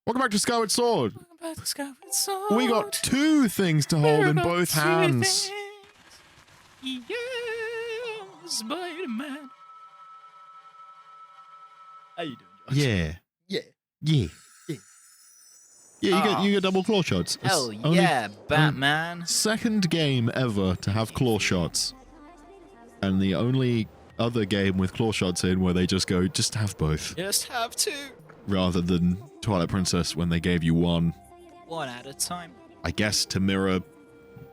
Welcome back to Skyward Sword. Welcome back to Skyward Sword. We got 2 things to hold in both hands. Yeah, Spider-Man. How you doing, Josh? Yeah. Yeah. Yeah. Yeah, you get double claw shots. It's Hell yeah, Batman. Second game ever to have claw shots. And the only other game with claw shots in where they just go, just have both. Just have to. Rather than Twilight Princess when they gave you one. One at a time. I guess to mirror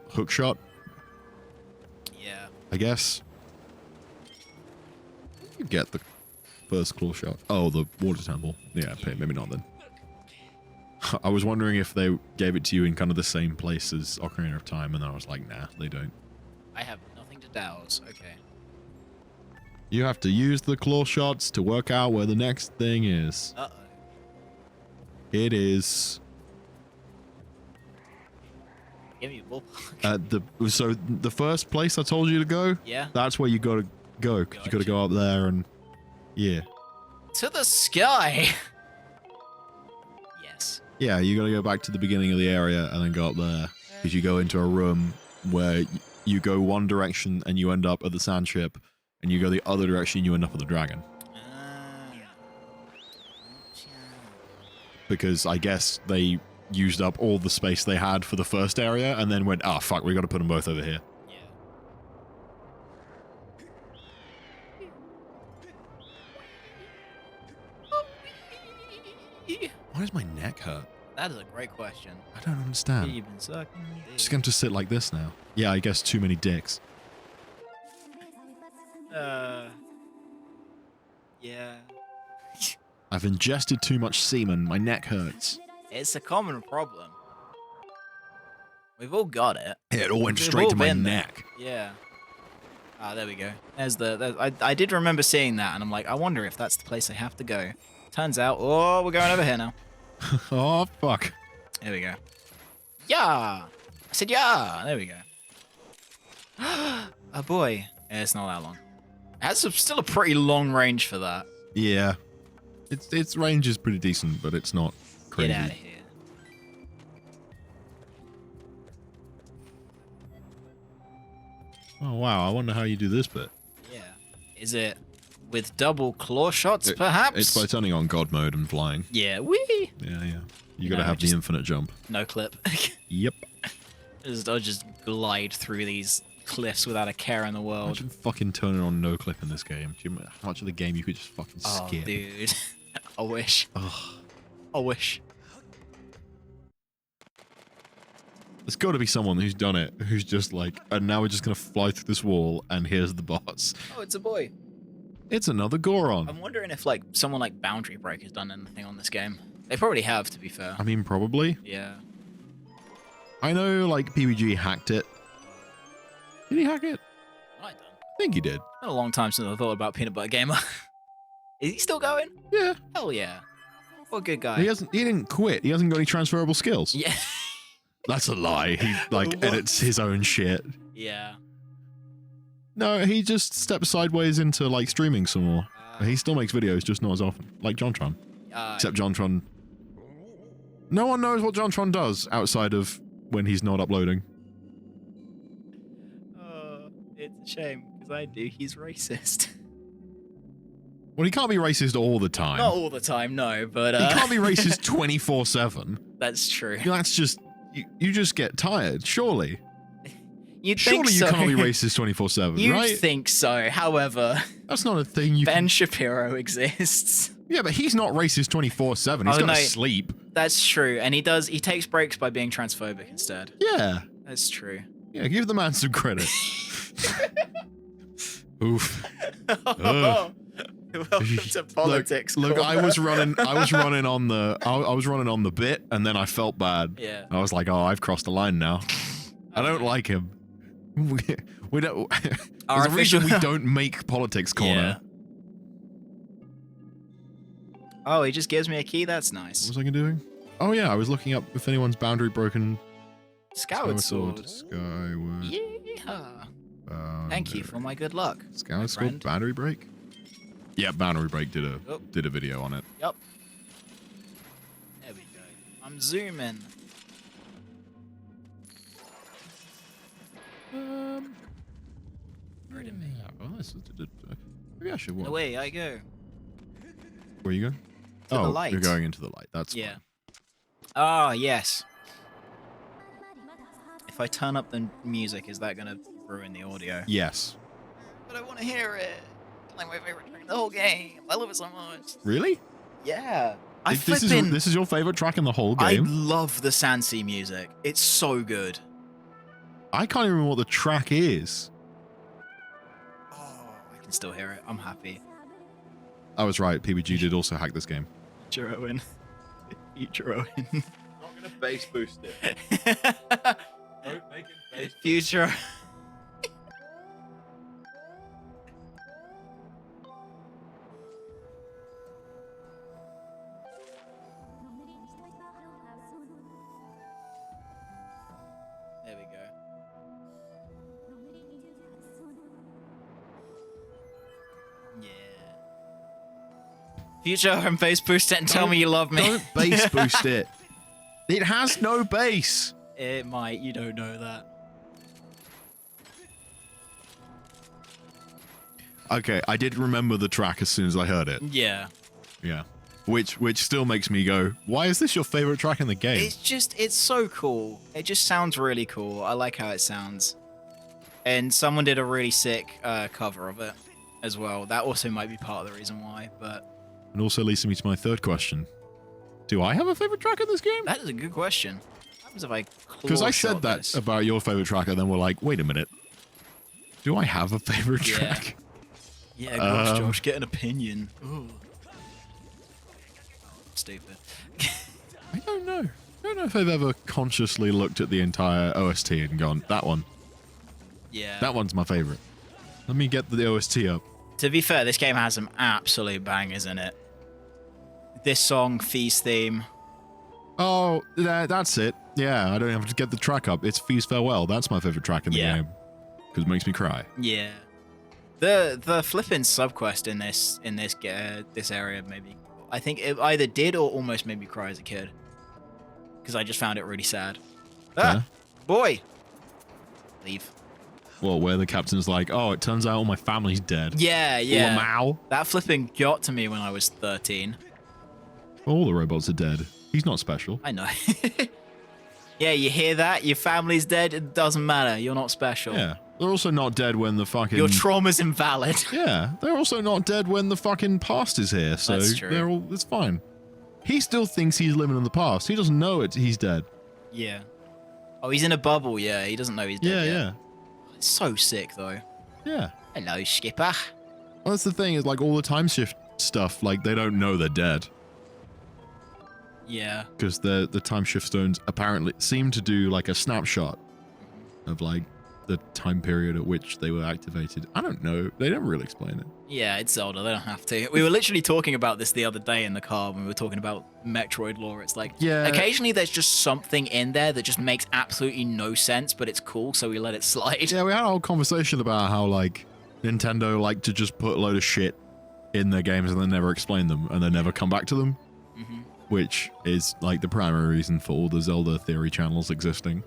hookshot. Yeah. I guess. You get the first claw shot. Oh, the water temple. Yeah, maybe not then. I was wondering if they gave it to you in kind of the same place as Ocarina of Time, and then I was like, nah, they don't. I have nothing to douse. Okay. You have to use the claw shots to work out where the next thing is. Uh-oh. It is... Give me a ballpark. So the first place I told you to go? Yeah. That's where you gotta go, because you gotta go up there and... Yeah. To the sky! Yes. Yeah, you gotta go back to the beginning of the area and then go up there. Because you go into a room where you go one direction and you end up at the sand ship, and you go the other direction and you end up at the dragon. Because I guess they used up all the space they had for the first area and then went, ah, fuck, we gotta put them both over here. Yeah. Why does my neck hurt? That is a great question. I don't understand. You've been sucking dick. Just going to sit like this now. Yeah, I guess too many dicks. Yeah. I've ingested too much semen. My neck hurts. It's a common problem. We've all got it. It all went We've straight all to my been there. neck. Yeah. Ah, there we go. I did remember seeing that, and I'm like, I wonder if that's the place I have to go. Turns out, oh, we're going over here now. Oh, fuck. There we go. Yeah! I said yeah! There we go. Oh boy. Yeah, it's not that long. It has still a pretty long range for that. Yeah. Its range is pretty decent, but it's not crazy. Get out of here. Oh, wow. I wonder how you do this bit. Yeah. Is it with double claw shots, perhaps? It's by turning on God mode and flying. Yeah, wee! Yeah. You gotta have the infinite jump. No clip. Yep. I'll just glide through these cliffs without a care in the world. Imagine fucking turning on no clip in this game. Do you know how much of the game you could just fucking skip? Oh, dude. I wish. Ugh. I wish. There's got to be someone who's done it, who's just like, and now we're just gonna fly through this wall, and here's the boss. Oh, it's a boy. It's another Goron. I'm wondering if like someone like Boundary Break has done anything on this game. They probably have, to be fair. I mean, probably. Yeah. I know, like, PBG hacked it. Did he hack it? I don't. I think he did. It's been a long time since I thought about Peanut Butter Gamer. Is he still going? Yeah. Hell yeah. What a good guy. He didn't quit. He hasn't got any transferable skills. Yeah. That's a lie. He, like, edits his own shit. Yeah. No, he just steps sideways into, like, streaming some more. He still makes videos, just not as often. Like JonTron. Except JonTron... No one knows what JonTron does outside of when he's not uploading. It's a shame, because I do. He's racist. Well, he can't be racist all the time. Not all the time, no, but... He can't be racist 24/7. That's true. That's just... You just get tired, surely. You'd think Surely so. you can't be racist 24/7, right? You'd think so, however... That's not a thing you Ben Shapiro exists. Yeah, but he's not racist 24/7. He's got to sleep. That's true, and he takes breaks by being transphobic instead. Yeah. That's true. Yeah, give the man some credit. Oof. Welcome to politics. Look, I was running on the bit, and then I felt bad. Yeah. I was like, oh, I've crossed the line now. I don't like him. We don't. There's a reason we don't make politics corner. Oh, he just gives me a key? That's What nice. was I doing? Oh yeah, I was looking up if anyone's boundary broken. Skyward sword. Skyward. Yeah. Thank you for my good luck. Skyward sword boundary break? Yeah, boundary break did a video on it. Yep. There we go. I'm zooming. Pardon me. Oh, maybe I should walk. Away I go. Where are you going? To the light. You're going into the light. That's Yeah. fine. Ah, yes. If I turn up the music, is that going to ruin the audio? Yes. But I want to hear it. It's like my favorite track in the whole game. I love it so much. Really? Yeah. This is your favorite track in the whole I game? love the Sansi music. It's so good. I can't even remember what the track is. Oh, I can still hear it. I'm happy. I was right. PBG did also hack this game. Future Owen. Future Owen. Not gonna bass boost it. Don't make him bass boost. Future. There we go. Yeah. Future and bass boost it and tell me you love me. Don't bass boost it. It has no bass. It might. You don't know that. Okay, I did remember the track as soon as I heard it. Yeah. Yeah. Which still makes me go, why is this your favorite track in the game? It's so cool. It just sounds really cool. I like how it sounds. And someone did a really sick cover of it as well. That also might be part of the reason why, but... And also leads me to my third question. Do I have a favorite track in this game? That is a good question. What happens if I Because I said that this? about your favorite track, and then we're like, wait a minute. Do I have a favorite track? Yeah, gosh, Josh, get an opinion. Ooh. Stupid. I don't know. I don't know if I've ever consciously looked at the entire OST and gone, that one. Yeah. That one's my favorite. Let me get the OST up. To be fair, this game has some absolute bangers in it. This song, Feast theme. Oh, that's it. Yeah, I don't have to get the track up. It's Feast Farewell. That's my favorite track in the game. Because it makes me cry. Yeah. The flipping subquest in this area maybe, I think it either did or almost made me cry as a kid. Because I just found it really sad. Ah, boy. Leave. Well, where the captain's like, oh, it turns out all my family's dead. Yeah, yeah. Lamau. That flipping got to me when I was 13. All the robots are dead. He's not special. I know. Yeah, you hear that? Your family's dead. It doesn't matter. You're not special. Yeah. They're also not dead when the fucking... Your trauma's invalid. Yeah. They're also not dead when the fucking past is here. So That's true. it's fine. He still thinks he's living in the past. He doesn't know he's dead. Yeah. Oh, he's in a bubble. Yeah, he doesn't know he's dead yet. Yeah. It's so sick, though. Yeah. Hello, Skipper. Well, that's the thing, is like all the time shift stuff, like they don't know they're dead. Yeah. Because the time shift stones apparently seem to do like a snapshot of like the time period at which they were activated. I don't know. They don't really explain it. Yeah, it's Zelda. They don't have to. We were literally talking about this the other day in the car when we were talking about Metroid lore. It's like, occasionally there's just something in there that just makes absolutely no sense, but it's cool, so we let it slide. Yeah, we had a whole conversation about how like Nintendo like to just put a load of shit in their games and then never explain them and then never come back to them. Mm-hmm. Which is like the primary reason for all the Zelda theory channels existing.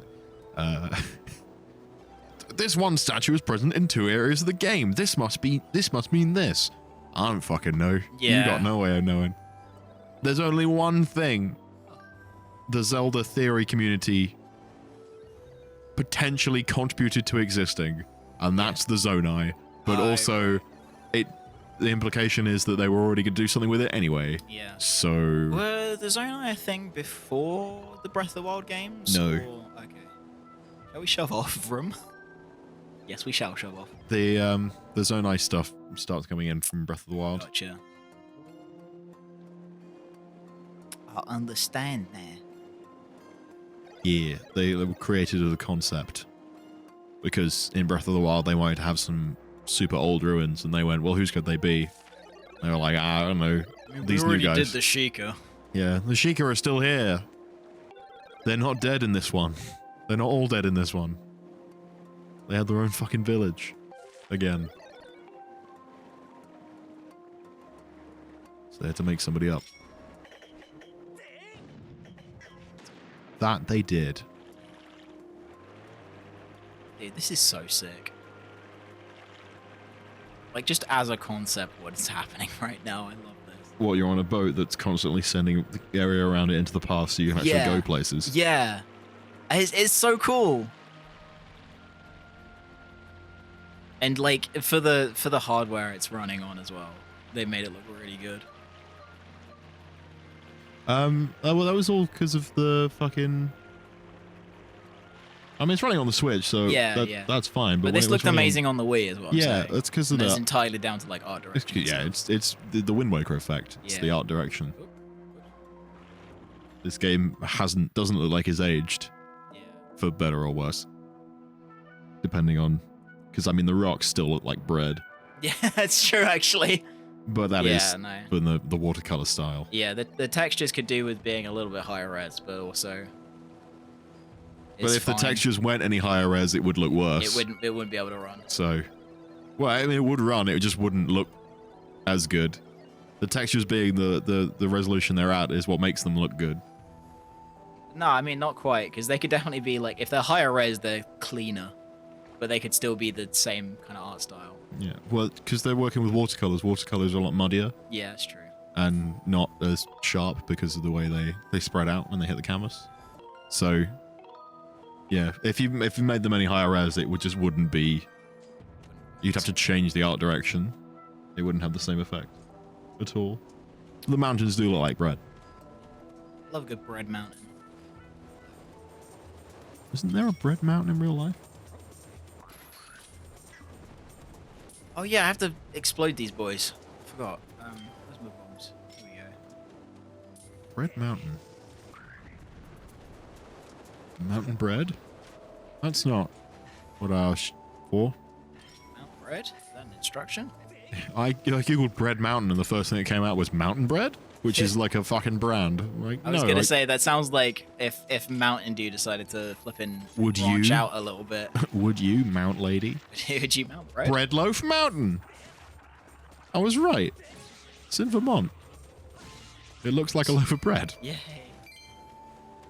This one statue is present in 2 areas of the game. This must mean this. I don't fucking know. Yeah. You got no way of knowing. There's only one thing the Zelda theory community potentially contributed to existing, and that's the Zonai. But also, the implication is that they were already going to do something with it anyway. Yeah. So... Were the Zonai a thing before the Breath of the Wild games? No. Or... Okay. Shall we shove off, Room? Yes, we shall shove off. The Zonai stuff starts coming in from Breath of the Wild. Gotcha. I understand now. Yeah, they were created as a concept. Because in Breath of the Wild, they wanted to have some super old ruins, and they went, well, whose could they be? They were like, I don't know, I mean, these we new already guys. did the Sheikah. Yeah, the Sheikah are still here. They're not dead in this one. They're not all dead in this one. They had their own fucking village. Again. So they had to make somebody up. That they did. Dude, this is so sick. Like, just as a concept, what's happening right now, I love this. What, you're on a boat that's constantly sending the area around it into the past so you can actually go places? Yeah. It's so cool. And, like, for the hardware it's running on as well, they made it look really good. Well, that was all because of the fucking... I mean, it's running on the Switch, so that's fine. But this looked amazing on the Wii as well. Yeah, that's because of that. It's entirely down to, like, art direction. Yeah, it's the Wind Waker effect. It's the art direction. This game doesn't look like it's aged. Yeah. For better or worse. Depending on... Because, I mean, the rocks still look like bread. Yeah, that's true, actually. But that is from the watercolor style. Yeah, the textures could do with being a little bit higher res, but also... But if the textures went any higher res, it would look worse. It wouldn't be able to run. So... Well, I mean, it would run, it just wouldn't look as good. The textures being the resolution they're at is what makes them look good. No, I mean, not quite, because they could definitely be, like, if they're higher res, they're cleaner. But they could still be the same kind of art style. Yeah, well, because they're working with watercolors. Watercolors are a lot muddier. Yeah, that's true. And not as sharp because of the way they spread out when they hit the canvas. So, yeah, if you made them any higher res, it just wouldn't be... You'd have to change the art direction. It wouldn't have the same effect at all. The mountains do look like bread. Love a good bread mountain. Isn't there a bread mountain in real life? Oh yeah, I have to explode these boys. I forgot. Where's my bombs? Here we go. Bread mountain. Mountain bread? That's not what I was for. Mountain bread? Is that an instruction? I googled bread mountain and the first thing that came out was mountain bread, which is like a fucking brand. Like, I was gonna say that sounds like if Mountain Dew decided to flippin' branch out a little bit. Would you, Mount Lady? Would you mount bread? Bread Loaf Mountain. I was right. It's in Vermont. It looks like a loaf of bread. Yay.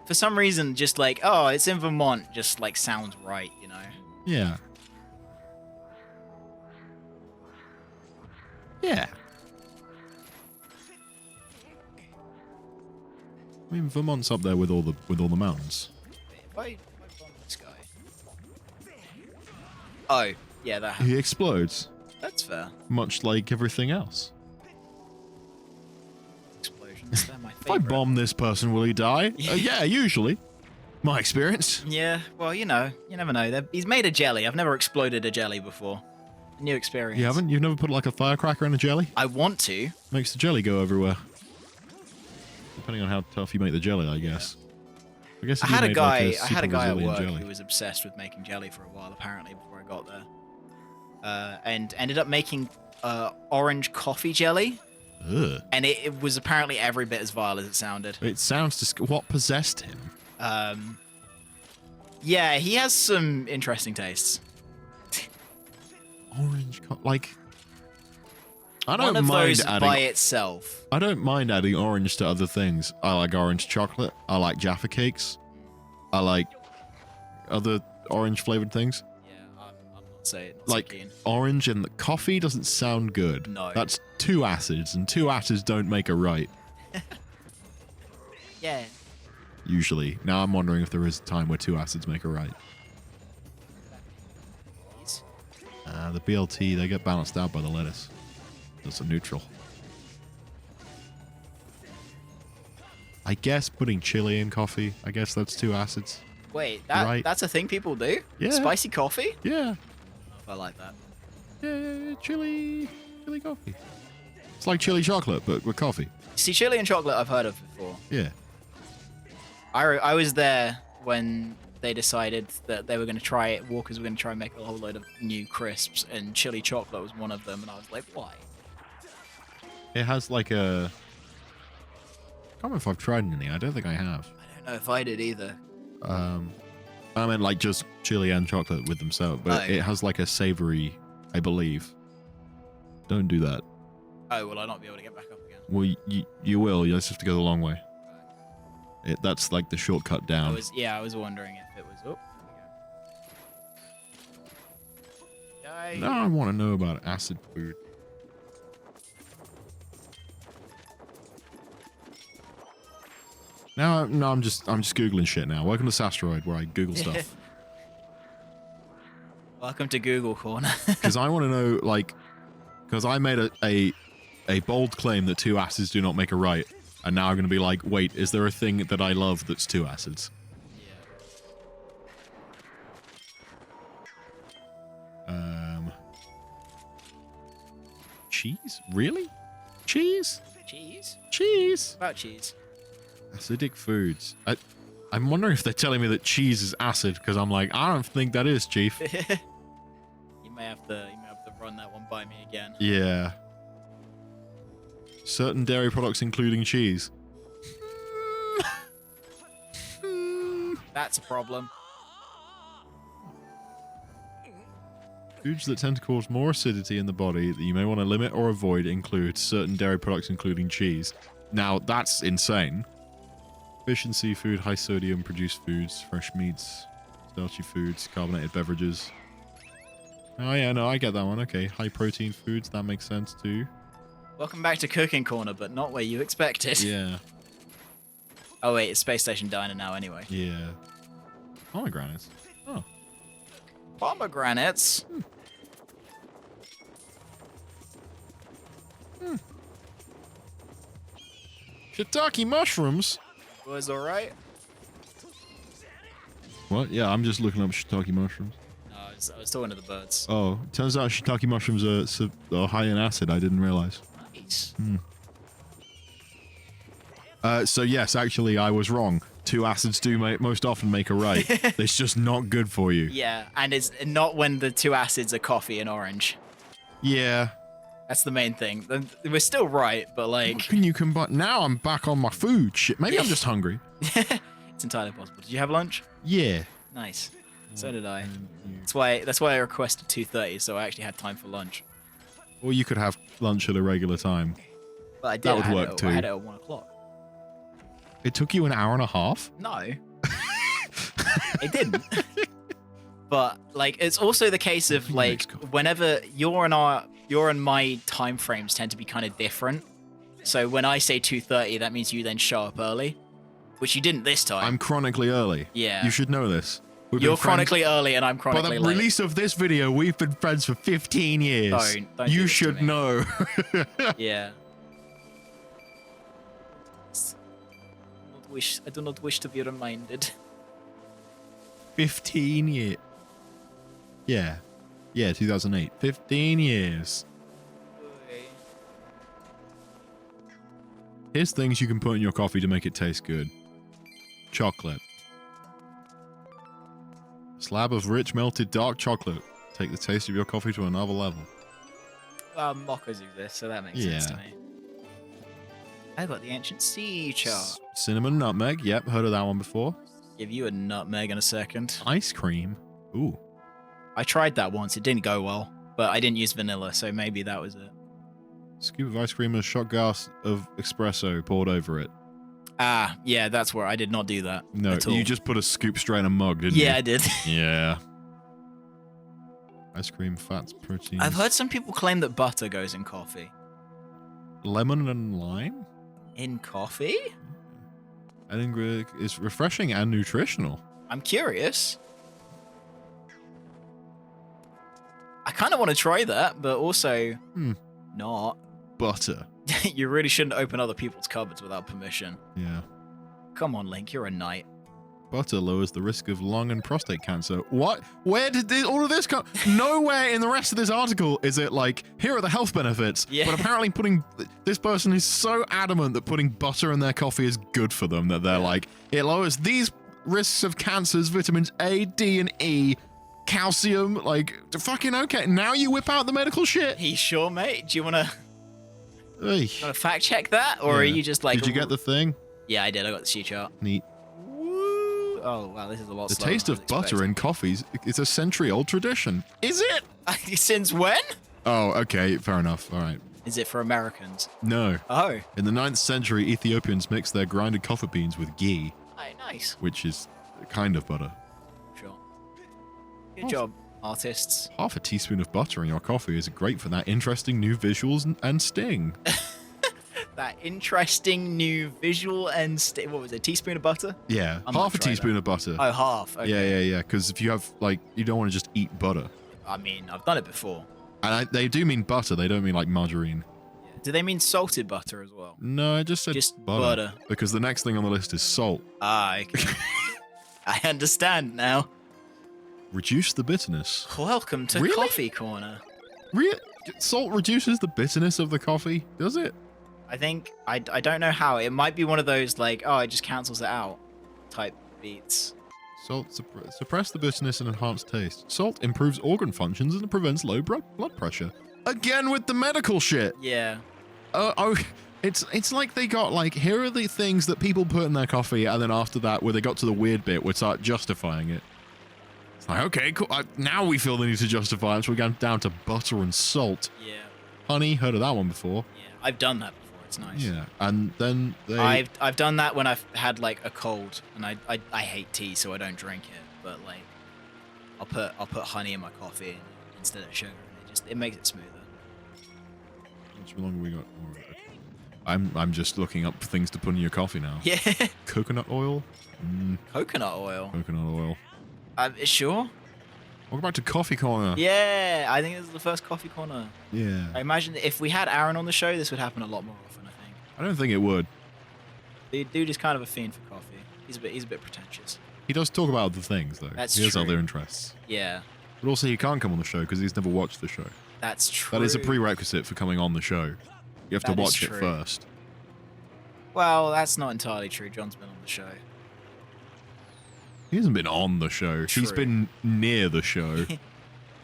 For some reason, just like, oh, it's in Vermont, just like sounds right, you know? Yeah. Yeah. I mean, Vermont's up there with all the mountains. If I bomb this guy. Oh, yeah, that happened. He explodes. That's fair. Much like everything else. Explosions, they're my favorite. If I bomb this person, will he die? Yeah, usually. My experience. Yeah, well, you know, you never know. He's made a jelly. I've never exploded a jelly before. New experience. You haven't? You've never put like a firecracker in a jelly? I want to. Makes the jelly go everywhere. Depending on how tough you make the jelly, I guess. I guess I had a guy at work jelly. who was obsessed with making jelly for a while, apparently, before I got there. And ended up making orange coffee jelly. Ugh. And it was apparently every bit as vile as it sounded. It sounds what possessed him? Yeah, he has some interesting tastes. Orange, like I don't One of mind those adding. by itself. I don't mind adding orange to other things. I like orange chocolate. I like Jaffa cakes. I like other orange flavored things. Yeah, I'm not saying Like keen. orange and the coffee doesn't sound good. No. That's two acids, and two acids don't make a right. Yeah. Usually. Now I'm wondering if there is a time where two acids make a right. The BLT, they get balanced out by the lettuce. That's a neutral. I guess putting chili in coffee, I guess that's two acids. Wait, Right. that's a thing people do? Yeah. Spicy coffee? Yeah. I like that. Yeah, chili coffee. It's like chili chocolate, but with coffee. See, chili and chocolate I've heard of before. Yeah. I was there when they decided that they were going to try it. Walkers were going to try and make a whole load of new crisps, and chili chocolate was one of them. And I was like, why? It has like a can't remember if I've tried any. I don't think I have. I don't know if I did either. I mean, like, just chili and chocolate with themselves, but it has, like, a savory, I believe. Don't do that. Oh, will I not be able to get back up again? Well, you will. You just have to go the long way. That's, like, the shortcut down. I was wondering if it was... Oh, there we go. Now I want to know about acid food. No, I'm just googling shit now. Welcome to Sasteroid, where I Google stuff. Welcome to Google Corner. Because I want to know, like, because I made a bold claim that 2 acids do not make a right, and now I'm going to be like, wait, is there a thing that I love that's 2 acids? Yeah. Cheese? Really? Cheese? Cheese? Cheese? What about cheese? Acidic foods. I'm wondering if they're telling me that cheese is acid, because I'm like, I don't think that is, Chief. You may have to run that one by me again. Yeah. Certain dairy products, including cheese. That's a problem. Foods that tend to cause more acidity in the body that you may want to limit or avoid include certain dairy products, including cheese. Now, that's insane. Fish and seafood, high sodium produced foods, fresh meats, starchy foods, carbonated beverages. Oh yeah, no, I get that one. Okay, high protein foods, that makes sense too. Welcome back to Cooking Corner, but not where you expected. Yeah. Oh wait, it's Space Station Diner now anyway. Yeah. Pomegranates. Oh. Pomegranates? Shiitake mushrooms? Was alright. What? Yeah, I'm just looking up shiitake mushrooms. No, I was talking to the birds. Oh, turns out shiitake mushrooms are high in acid. I didn't realize. Nice. So yes, actually, I was wrong. 2 acids do most often make a right. It's just not good for you. Yeah, and it's not when the 2 acids are coffee and orange. Yeah. That's the main thing. We're still right, but like... What can you combine? Now I'm back on my food shit. Maybe I'm just hungry. It's entirely possible. Did you have lunch? Yeah. Nice. So did I. That's why I requested 2:30, so I actually had time for lunch. Or you could have lunch at a regular time. But I did. That would work too. I had it at 1 o'clock. It took you an hour and a half? No. It didn't. But like, it's also the case of like, whenever your and my time frames tend to be kind of different. So when I say 2:30, that means you then show up early, which you didn't this time. I'm chronically early. Yeah. You should know this. You're chronically early and I'm chronically late. By the release of this video, we've been friends for 15 years. Don't you do this should to me. know. Yeah. I do not wish to be reminded. 15 years. Yeah. Yeah, 2008. 15 years. Here's things you can put in your coffee to make it taste good. Chocolate. Slab of rich melted dark chocolate. Take the taste of your coffee to another level. Mockers exist, so that makes sense to me. I got the ancient sea chart. Cinnamon nutmeg. Yep, heard of that one before. Give you a nutmeg in a second. Ice cream. Ooh. I tried that once. It didn't go well, but I didn't use vanilla, so maybe that was it. Scoop of ice cream and a shot glass of espresso poured over it. Ah, yeah, that's where I did not do that. No, at all. you just put a scoop straight in a mug, didn't you? Yeah, I did. Yeah. Ice cream, fats, proteins. I've heard some people claim that butter goes in coffee. Lemon and lime? In coffee? I think it's refreshing and nutritional. I'm curious. I kind of want to try that, but also not. Butter. You really shouldn't open other people's cupboards without permission. Yeah. Come on, Link, you're a knight. Butter lowers the risk of lung and prostate cancer. What? Where did all of this come? Nowhere in the rest of this article is it like, here are the health benefits. Yeah. But apparently this person is so adamant that putting butter in their coffee is good for them that they're like, it lowers these risks of cancers, vitamins A, D, and E, calcium, like, fucking okay. Now you whip out the medical shit. He sure, mate. Do you want to fact check that? Or are you just like... Did you get the thing? Yeah, I did. I got the sheet chart. Neat. Woo! Oh wow, this is a lot. The slower taste than I of was butter in coffees is a century-old tradition. Is it? expecting. Since when? Oh, okay. Fair enough. All right. Is it for Americans? No. Oh. In the 9th century, Ethiopians mixed their grinded coffee beans with ghee, Oh, nice. which is a kind of butter. Sure. Good job, artists. Half a teaspoon of butter in your coffee is great for that interesting new visuals and sting. That interesting new visual and what was it? A teaspoon of butter? Yeah, I might half a try teaspoon that. of butter. Oh, half. Okay. Yeah. Because if you have, like, you don't want to just eat butter. I mean, I've done it before. And they do mean butter. They don't mean, like, margarine. Do they mean salted butter as well? No, I just said Just butter. butter. Because the next thing on the list is salt. Ah, okay. I understand now. Reduce the bitterness. Welcome to Really? Coffee Corner. Salt reduces the bitterness of the coffee, does it? I think, I don't know how. It might be one of those, like, oh, it just cancels it out type beats. Salt suppress the bitterness and enhance taste. Salt improves organ functions and prevents low blood pressure. Again with the medical shit. Yeah. It's like they got like, here are the things that people put in their coffee, and then after that, where they got to the weird bit, we start justifying it. It's like, okay, cool. Now we feel the need to justify it, so we're going down to butter and salt. Yeah. Honey, heard of that one before. Yeah. I've done that before. It's nice. Yeah, and then they... I've done that when I've had like a cold, and I hate tea, so I don't drink it. But like, I'll put honey in my coffee instead of sugar, and it makes it smoother. How much longer we got? I'm just looking up things to put in your coffee now. Yeah. Coconut oil. Coconut oil. Coconut oil. Sure. Welcome back to Coffee Corner. Yeah, I think this is the first Coffee Corner. Yeah. I imagine if we had Aaron on the show, this would happen a lot more often. I think. I don't think it would. The dude is kind of a fiend for coffee. He's a bit pretentious. He does talk about other things, though. That's he has true. other interests. Yeah, But also, he can't come on the show because he's never watched the show. that's true. That is a prerequisite for coming on the show. You have to That is watch it true. first. Well, that's not entirely true. John's been on the show. He hasn't been on the show. He's True. been near the show.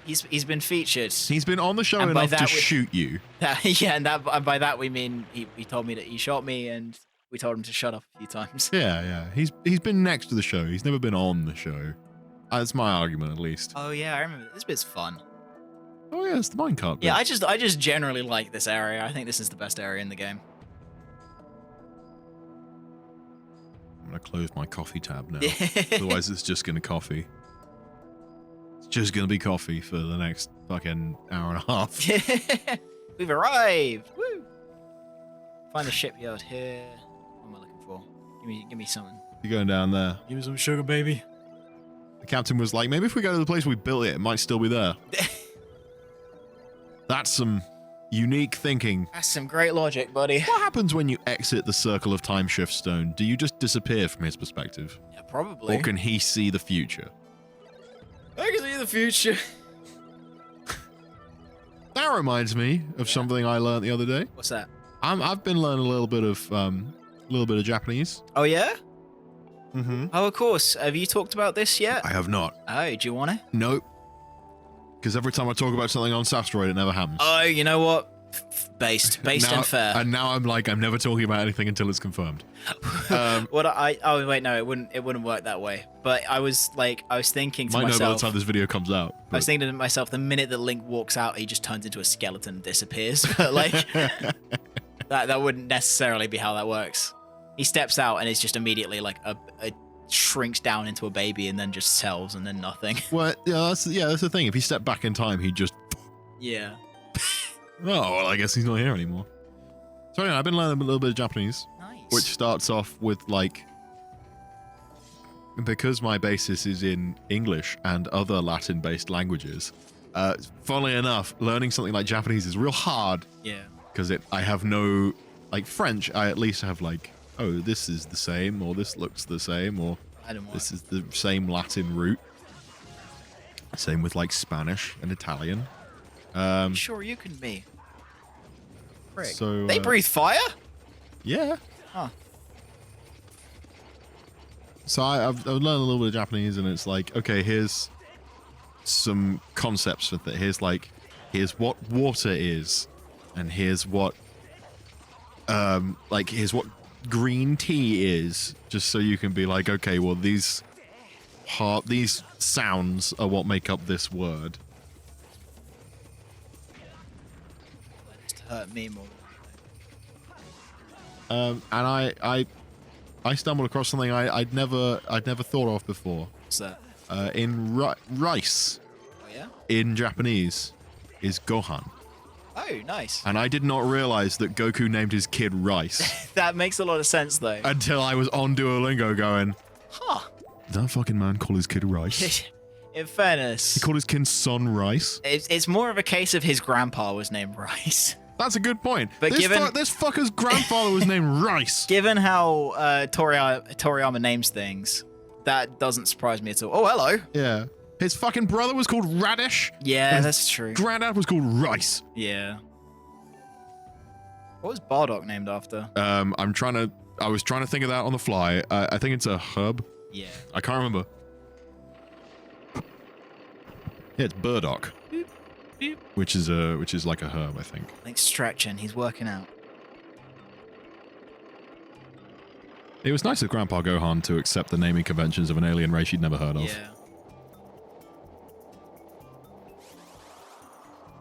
He's been featured. He's been on the show And by enough to that we- shoot you. And by that we mean he told me that he shot me, and we told him to shut up a few times. Yeah. He's been next to the show. He's never been on the show. That's my argument, at least. Oh yeah, I remember. This bit's fun. Oh yeah, it's the minecart bit. Yeah, I just generally like this area. I think this is the best area in the game. I'm gonna close my coffee tab now. Otherwise, it's just gonna coffee. It's just gonna be coffee for the next fucking hour and a half. We've arrived. Woo! Find the shipyard here. What am I looking for? Give me something. You're going down there. Give me some sugar, baby. The captain was like, maybe if we go to the place we built it, it might still be there. That's some unique thinking. That's some great logic, buddy. What happens when you exit the circle of time shift stone? Do you just disappear from his perspective? Yeah, probably. Or can he see the future? I can see the future. That reminds me of something I learned the other day. What's that? I've been learning a little bit of Japanese. Oh yeah? Mm-hmm. Oh, of course. Have you talked about this yet? I have not. Oh, do you want to? Nope. Because every time I talk about something on Sastroid, it never happens. Oh, you know what? Based Now- and fair. And now I'm like, I'm never talking about anything until it's confirmed. Oh wait, no, it wouldn't work that way. But I was thinking to Might know by the myself. time this video comes out. I was thinking to myself, the minute that Link walks out, he just turns into a skeleton and disappears. But like, that wouldn't necessarily be how that works. He steps out and it's just immediately like a shrinks down into a baby and then just sells and then nothing. Well, that's the thing. If he stepped back in time, he'd just... Yeah. Oh, well, I guess he's not here anymore. So anyway, I've been learning a little bit of Japanese, Nice. which starts off with like... Because my basis is in English and other Latin-based languages, funnily enough, learning something like Japanese is real hard. Yeah. Because I have no... Like French, I at least have like, oh, this is the same, or this looks the same, or I don't want. this is the same Latin root. Same with like Spanish and Italian. Sure, you can be. Frick. So They breathe fire? yeah. Huh. So I've learned a little bit of Japanese, and it's like, okay, here's some concepts with it. Here's what water is, and here's what here's what green tea is, just so you can be like, okay, well, these sounds are what make up this word. That just hurt me more. And I stumbled across something I'd never thought of before. What's that? In rice, Oh yeah. in Japanese, is Gohan. Oh, nice. And I did not realize that Goku named his kid Rice That makes a lot of sense, though. until I was on Duolingo going, Huh. did that fucking man call his kid Rice? In fairness, He called his kid son Rice? it's more of a case of his grandpa was named Rice. That's a good point. But this given- this fucker's grandfather was named Rice. Given how Toriyama names things, that doesn't surprise me at all. Oh, hello. Yeah. His fucking brother was called Radish. Yeah, His that's true. Granddad was called Rice. Yeah. What was Bardock named after? I was trying to think of that on the fly. I think it's a herb. Yeah. I can't remember. Yeah, it's burdock. Boop, boop. Which is like a herb, I think. I think stretching. He's working out. It was nice of Grandpa Gohan to accept the naming conventions of an alien race he'd never heard of. Yeah.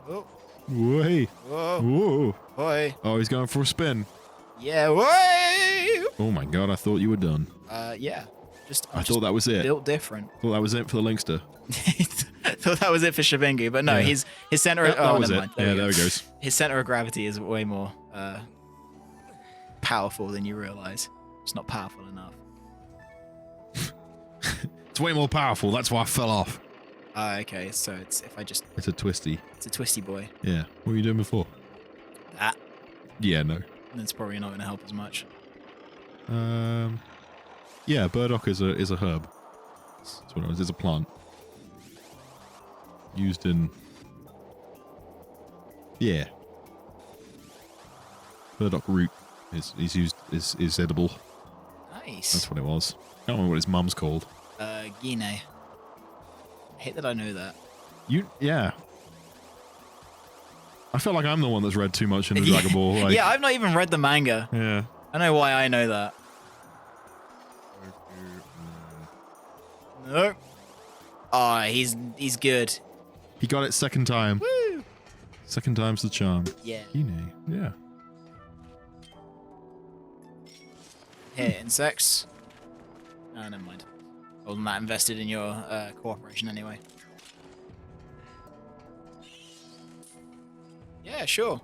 Oh. Whoa. Whoa. Whoa. Boy. Oh, he's going for a spin. Yeah. Whoa. Oh my god, I thought you were done. Yeah. I thought that was it. Built different. Thought that was it for the Linkster. Thought that was it for Shabingu, but no, Yeah. his center. Yep, that oh, was never it. mind. Yeah, we there go. he goes. His center of gravity is way more powerful than you realize. It's not powerful enough. It's way more powerful, that's why I fell off. Okay, so it's It's a twisty. it's a twisty boy. Yeah. What were you doing before? That Yeah, no. that's probably not going to help as much. Yeah, burdock is a herb. That's what it was. It's a plant. Used in... Yeah. Burdock root is edible. Nice. That's what it was. Can't remember what his mum's called. Gine. I hate that I know that. Yeah. I feel like I'm the one that's read too much into Dragon Ball. Like, Yeah, I've not even read the manga. Yeah. I know why I know that. No. Oh, he's good. He got it second time. Woo! Second time's the charm. Yeah. Ine. Yeah. Here, insects. Oh, never mind. I wasn't that invested in your cooperation anyway. Yeah, sure.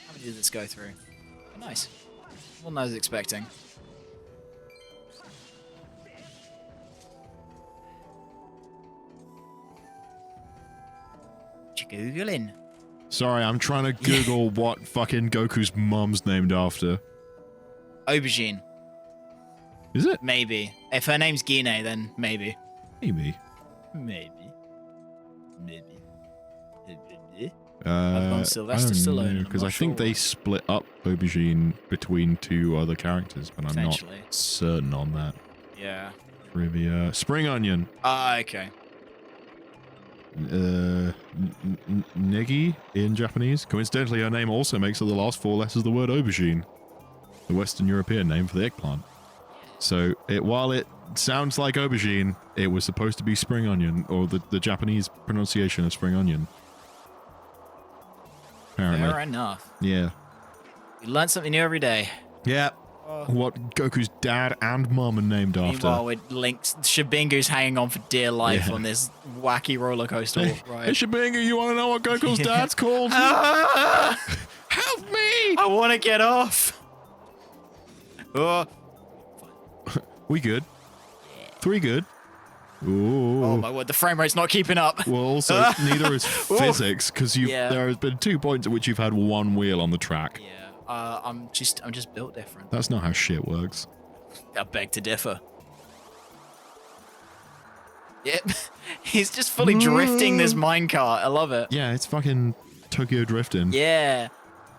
How many did this go through? Oh, nice. More than I was expecting. What you Googling? Sorry, I'm trying to Google what fucking Goku's mum's named after. Aubergine. Is it? Maybe. If her name's Gine, then maybe. Maybe. Maybe. Maybe. I gone Sylvester Stallone, and I'm because not I think sure they why. split up Aubergine between two other characters, but I'm not Potentially. certain on that. Yeah. Trivia. Spring onion. Ah, okay. Negi in Japanese. Coincidentally, her name also makes up the last four letters of the word aubergine, the Western European name for the eggplant. So, while it sounds like aubergine, it was supposed to be spring onion, or the Japanese pronunciation of spring onion. Apparently. Fair enough. Yeah. You learn something new every day. Yeah. What Goku's dad and mum are named after. Meanwhile, with Link's Shabingu's hanging on for dear life on this wacky roller coaster Hey, ride. hey Shabingu, you want to know what Goku's dad's called? Ah! Help me! I want to get off. Oh, We good? 3 good? Ooh. oh my word! The frame rate's not keeping up. Well, also, neither is physics, because Yeah. there has been 2 points at which you've had one wheel on the track. Yeah. I'm just built different. That's not how shit works. I beg to differ. Yep. He's just fully drifting this minecart. I love it. Yeah, it's fucking Tokyo drifting. Yeah.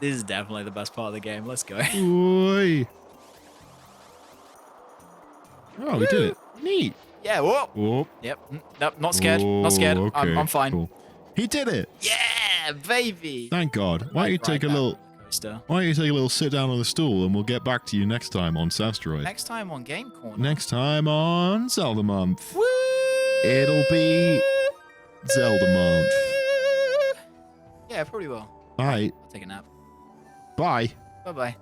This is definitely the best part of the game. Let's go. Oi. Oh, we did it. Neat. Yeah, whoop. Whoop. Yep. Nope, not scared. Not scared. Okay, I'm fine. cool. He did it. Yeah. Yeah, baby. Thank God. Why don't you take a Ride that little... roller coaster. Why don't you take a little sit down on the stool and we'll get back to you next time on Southstroid. Next time on Game Corner. Next time on Zelda Month. Woo! It'll be Zelda Month. Yeah, probably will. All right. I'll take a nap. Bye. Bye-bye.